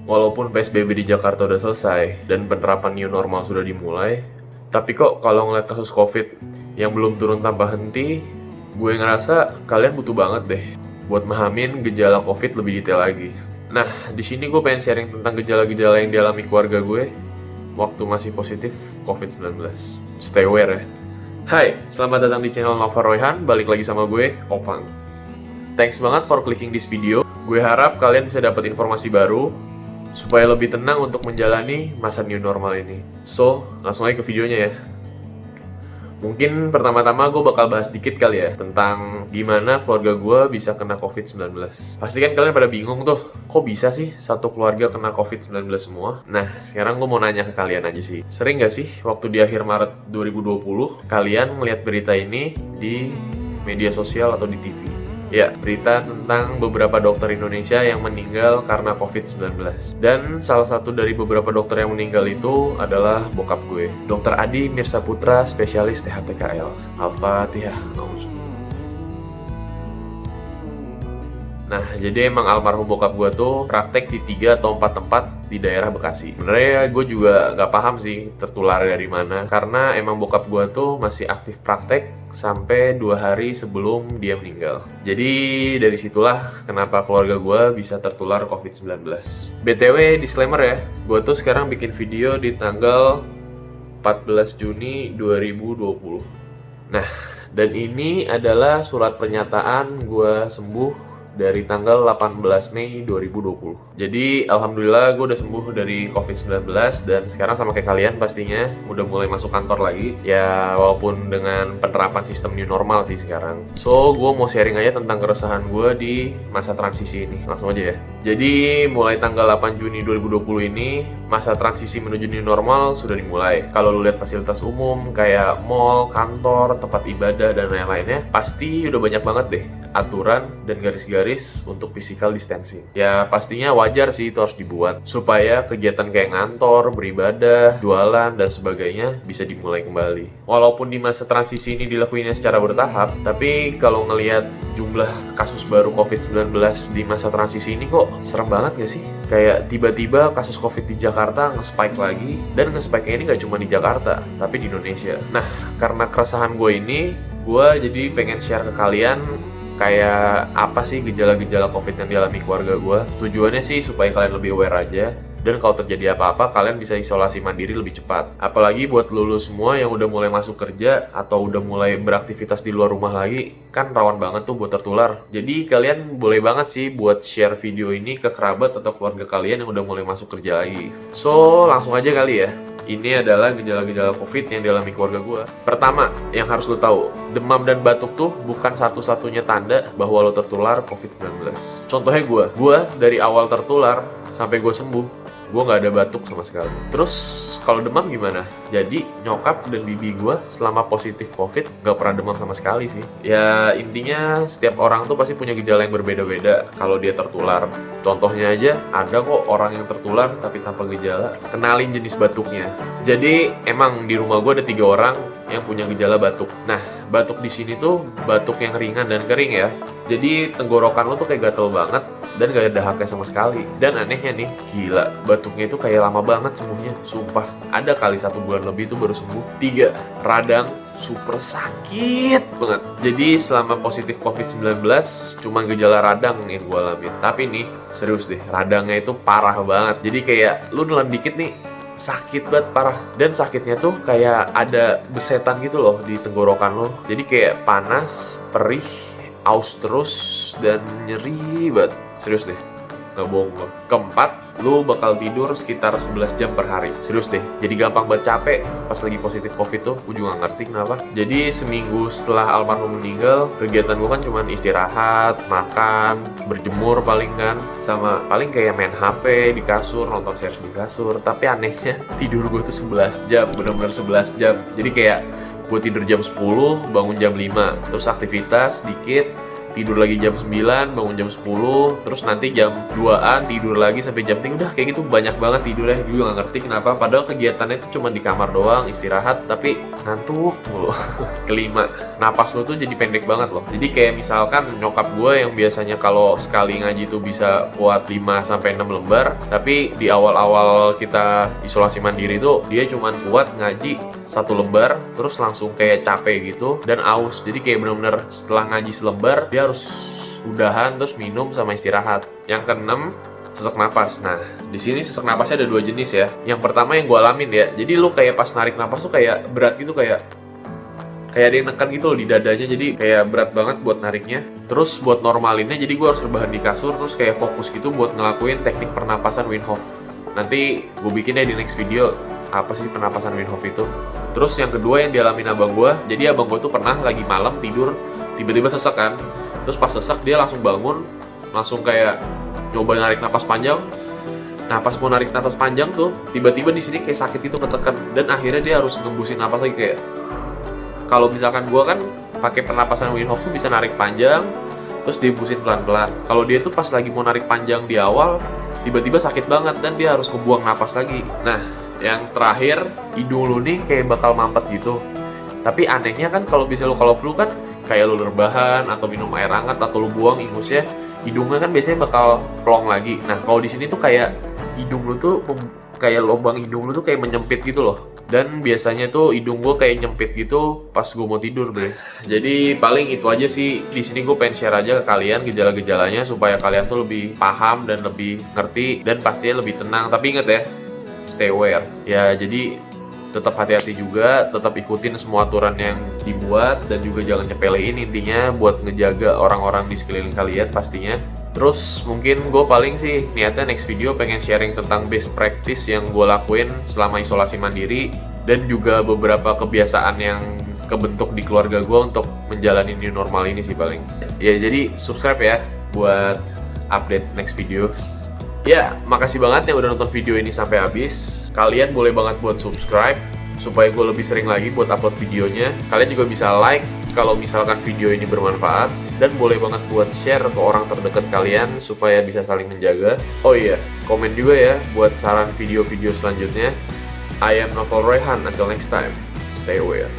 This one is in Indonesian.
Walaupun PSBB di Jakarta udah selesai dan penerapan new normal sudah dimulai, tapi kok kalau ngeliat kasus COVID yang belum turun tanpa henti, gue ngerasa kalian butuh banget deh buat memahami gejala COVID lebih detail lagi. Nah, di sini gue pengen sharing tentang gejala-gejala yang dialami keluarga gue waktu masih positif COVID-19. Stay aware ya. Hai, selamat datang di channel Nova Royhan, balik lagi sama gue, Opang. Thanks banget for clicking this video. Gue harap kalian bisa dapat informasi baru supaya lebih tenang untuk menjalani masa new normal ini. So, langsung aja ke videonya ya. Mungkin pertama-tama gue bakal bahas dikit kali ya tentang gimana keluarga gue bisa kena COVID-19. Pasti kan kalian pada bingung tuh, kok bisa sih satu keluarga kena COVID-19 semua? Nah, sekarang gue mau nanya ke kalian aja sih. Sering gak sih waktu di akhir Maret 2020, kalian ngeliat berita ini di media sosial atau di TV? Ya, berita tentang beberapa dokter Indonesia yang meninggal karena COVID-19. Dan salah satu dari beberapa dokter yang meninggal itu adalah bokap gue, Dr. Adi Mirsa Putra, spesialis THPKL. Al-Fatihah. Nah, jadi emang almarhum bokap gue tuh praktek di 3 atau 4 tempat di daerah Bekasi. Sebenarnya gue juga gak paham sih tertular dari mana, karena emang bokap gue tuh masih aktif praktek sampai 2 hari sebelum dia meninggal. Jadi dari situlah kenapa keluarga gue bisa tertular COVID-19. BTW disclaimer ya, gue tuh sekarang bikin video di tanggal 14 Juni 2020. Nah, dan ini adalah surat pernyataan gue sembuh dari tanggal 18 Mei 2020. Jadi alhamdulillah gue udah sembuh dari COVID-19 dan sekarang sama kayak kalian pastinya udah mulai masuk kantor lagi. Ya walaupun dengan penerapan sistem new normal sih sekarang. So gue mau sharing aja tentang keresahan gue di masa transisi ini. Langsung aja ya. Jadi mulai tanggal 8 Juni 2020 ini masa transisi menuju new normal sudah dimulai. Kalau lu lihat fasilitas umum kayak mall, kantor, tempat ibadah dan lain-lainnya, pasti udah banyak banget deh aturan dan garis-garis untuk physical distancing. Ya pastinya wajar sih itu harus dibuat supaya kegiatan kayak ngantor, beribadah, jualan dan sebagainya bisa dimulai kembali. Walaupun di masa transisi ini dilakuinnya secara bertahap, tapi kalau ngelihat jumlah kasus baru COVID-19 di masa transisi ini kok serem banget gak sih? Kayak tiba-tiba kasus COVID di Jakarta nge-spike lagi, dan nge-spike-nya ini gak cuma di Jakarta, tapi di Indonesia. Nah, karena keresahan gue ini, gue jadi pengen share ke kalian kayak apa sih gejala-gejala COVID yang dialami keluarga gue. Tujuannya sih supaya kalian lebih aware aja, dan kalau terjadi apa-apa kalian bisa isolasi mandiri lebih cepat. Apalagi buat lulu semua yang udah mulai masuk kerja atau udah mulai beraktivitas di luar rumah lagi, kan rawan banget tuh buat tertular. Jadi kalian boleh banget sih buat share video ini ke kerabat atau keluarga kalian yang udah mulai masuk kerja lagi. So langsung aja kali ya. Ini adalah gejala-gejala COVID yang dialami keluarga gue. Pertama, yang harus lo tahu, demam dan batuk tuh bukan satu-satunya tanda bahwa lo tertular COVID-19. Contohnya gue dari awal tertular sampai gue sembuh, gue nggak ada batuk sama sekali. Terus kalau demam gimana? Jadi nyokap dan bibi gue selama positif COVID nggak pernah demam sama sekali sih. Ya intinya setiap orang tuh pasti punya gejala yang berbeda-beda kalau dia tertular. Contohnya aja ada kok orang yang tertular tapi tanpa gejala. Kenalin jenis batuknya. Jadi emang di rumah gue ada 3 orang yang punya gejala batuk. Nah, batuk di sini tuh batuk yang ringan dan kering ya. Jadi tenggorokan lo tuh kayak gatel banget dan gak ada dahaknya sama sekali. Dan anehnya nih, gila, batuknya itu kayak lama banget sembuhnya, sumpah. Ada kali 1 bulan lebih itu baru sembuh. 3, radang super sakit banget. Jadi selama positif COVID-19 cuma gejala radang yang gue alamin. Tapi nih, serius deh, radangnya itu parah banget. Jadi kayak lu nelan dikit nih, sakit banget parah. Dan sakitnya tuh kayak ada besetan gitu loh di tenggorokan lo. Jadi kayak panas, perih, aus terus, dan nyeri banget. Serius deh, nggak bohong gue. Keempat, lu bakal tidur sekitar 11 jam per hari. Serius deh, jadi gampang banget capek pas lagi positif COVID tuh. Gue juga nggak ngerti kenapa. Jadi seminggu setelah almarhum meninggal, kegiatan gue kan cuma istirahat, makan, berjemur paling kan, sama paling kayak main HP di kasur, nonton series di kasur. Tapi anehnya tidur gue tuh 11 jam, bener-bener 11 jam. Jadi kayak gue tidur jam 10, bangun jam 5, terus aktivitas dikit, tidur lagi jam 9, bangun jam 10, terus nanti jam 2-an tidur lagi sampai jam 3. Udah kayak gitu banyak banget tidurnya. Gue juga nggak ngerti kenapa, padahal kegiatannya itu cuma di kamar doang, istirahat, tapi ngantuk mulu. Kelima, napas lo tuh jadi pendek banget loh. Jadi kayak misalkan nyokap gue yang biasanya kalau sekali ngaji tuh bisa kuat 5-6 lembar, tapi di awal-awal kita isolasi mandiri tuh dia cuma kuat ngaji 1 lembar, terus langsung kayak capek gitu dan aus. Jadi kayak bener-bener setelah ngaji selembar dia harus udahan terus minum sama istirahat. Yang keenam, sesak napas. Nah, di sini sesak napasnya ada 2 jenis ya. Yang pertama yang gue alamin ya. Jadi lu kayak pas narik napas tuh kayak berat gitu, kayak ada yang nekan gitu loh di dadanya, jadi kayak berat banget buat nariknya. Terus buat normalinnya, jadi gue harus rebahan di kasur, terus kayak fokus gitu buat ngelakuin teknik pernapasan Wim Hof. Nanti gue bikin deh di next video apa sih pernapasan Wim Hof itu. Terus yang kedua yang dialamin abang gue, jadi abang gue tuh pernah lagi malam tidur, tiba-tiba sesek kan. Terus pas sesek dia langsung bangun, langsung kayak nyoba narik napas panjang. Nah pas mau narik napas panjang tuh, tiba-tiba di sini kayak sakit itu ketekan, dan akhirnya dia harus ngembusin napas lagi. Kayak kalau misalkan gue kan pakai pernapasan Wim Hof tuh bisa narik panjang, terus dihembusin pelan-pelan. Kalau dia tuh pas lagi mau narik panjang di awal, tiba-tiba sakit banget dan dia harus ngebuang napas lagi. Nah, yang terakhir, hidung lu nih kayak bakal mampet gitu. Tapi anehnya kan kalau flu kan kayak lu rebahan atau minum air hangat atau lu buang ingusnya, hidungnya kan biasanya bakal plong lagi. Nah, kalau di sini tuh kayak hidung lu tuh kayak lubang hidung lu tuh kayak menyempit gitu loh. Dan biasanya tuh hidung gue kayak nyempit gitu pas gue mau tidur, bre. Jadi paling itu aja sih. Di sini gue pengen share aja ke kalian gejala-gejalanya supaya kalian tuh lebih paham dan lebih ngerti dan pastinya lebih tenang. Tapi inget ya, stay aware. Ya jadi tetap hati-hati juga, tetap ikutin semua aturan yang dibuat dan juga jangan nyepelein, intinya buat ngejaga orang-orang di sekeliling kalian pastinya. Terus mungkin gue paling sih niatnya next video pengen sharing tentang best practice yang gue lakuin selama isolasi mandiri dan juga beberapa kebiasaan yang kebentuk di keluarga gue untuk menjalani new normal ini sih paling. Ya jadi subscribe ya buat update next video. Ya makasih banget yang udah nonton video ini sampai habis. Kalian boleh banget buat subscribe supaya gue lebih sering lagi buat upload videonya. Kalian juga bisa like kalau misalkan video ini bermanfaat, dan boleh banget buat share ke orang terdekat kalian supaya bisa saling menjaga. Oh iya, komen juga ya buat saran video-video selanjutnya. I am Novel Royhan. Until next time, stay aware.